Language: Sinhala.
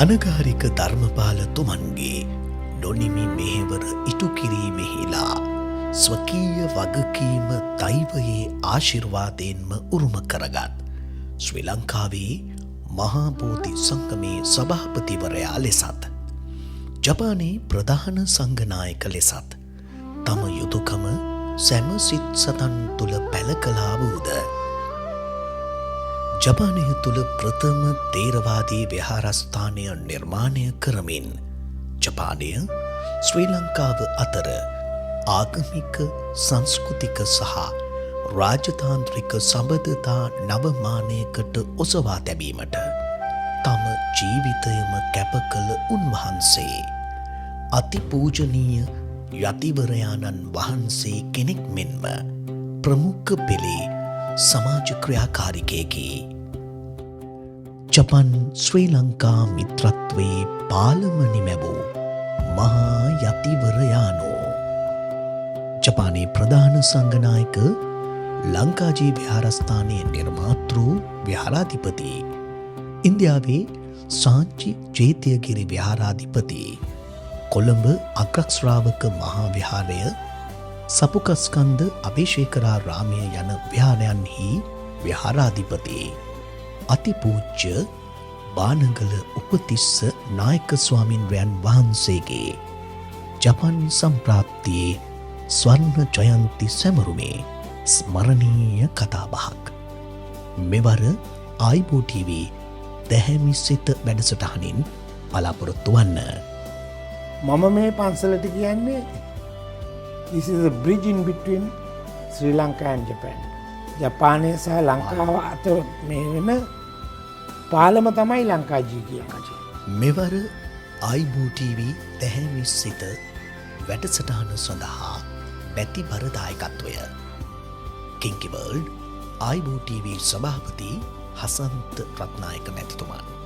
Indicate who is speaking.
Speaker 1: අනගාරික ධර්මපාලතුමන්ගේ නොනිමි මෙහෙවර ඉටු කිරීමෙහිලා ස්වකීය වගකීම දෛවයේ ආශිර්වාදයෙන්ම උරුම කරගත් ශ්‍රී ලංකාවේ මහා බෝධි සංගමේ සභාපතිවරයා ලෙසත් ජපානයේ ප්‍රධාන සංඝනායක ලෙසත් තම යුතුයකම සැම සිත් සතන් තුළ පැළ කළා වූද ජපානය තුළ ප්‍රථම තේරවාදී විහාරස්ථානය නිර්මාණය කරමින් ජපානය ශ්‍රී ලංකාව අතර ආගමික සංස්කෘතික සහ රාජතාන්ත්‍රික සබඳතා නවමානයකට ඔසවා තැබීමට තම ජීවිතයම කැප කළ උන්වහන්සේ අතිපූජනීය යතිවරයාණන් වහන්සේ කෙනෙක් මෙන්ම ප්‍රමුඛ පෙළේ සමාජ ක්‍රියාකාරිකයෙකි. ජපන් ශ්‍රී ලංකා මිත්‍රත්වයේ පාලම නිමැවූ මහා යතිවරයාණෝ ජපානයේ ප්‍රධාන සංඝනායක ලංකාජී විහාරස්ථානයේ නිර්මාතෘ විහාරාධිපති ඉන්දියාවේ සාංචි ජේතියගිරි විහාරාධිපති කොළඹ අග්‍රශ්‍රාවක මහා විහාරය සපුකස්කන්ධ අභිෂේකරාරාමය යන විහාරයන්හි විහාරාධිපති අතිපූජ්‍ය බානගල උපතිස්ස නායක ස්වාමින්වයන් වහන්සේගේ ජපන් සම්ප්‍රාප්තියේ ස්වර්ණ ජයන්ති සැමරුමේ ස්මරණීය කතාබහක්. මෙවර ආයිබෝ TV දැහැමි සිත වැඩසටහනින් බලාපොරොත්තු වන්න.
Speaker 2: මම මේ පන්සලට කියන්නේ this is a bridge in between Sri Lanka and Japan. ජපානය සහ ලංකාව අතර මේ වෙන පාලම තමයි ලංකාජී කියන්නේ.
Speaker 1: මෙවර ආයිබෝ TV දැහැමි සිත වැඩසටහන සඳහා පැතිබර දායකත්වය කිංකි වර්ල්ඩ් ආයිබෝ TV සභාපති හසන්ත රත්නායක මැතිතුමන්.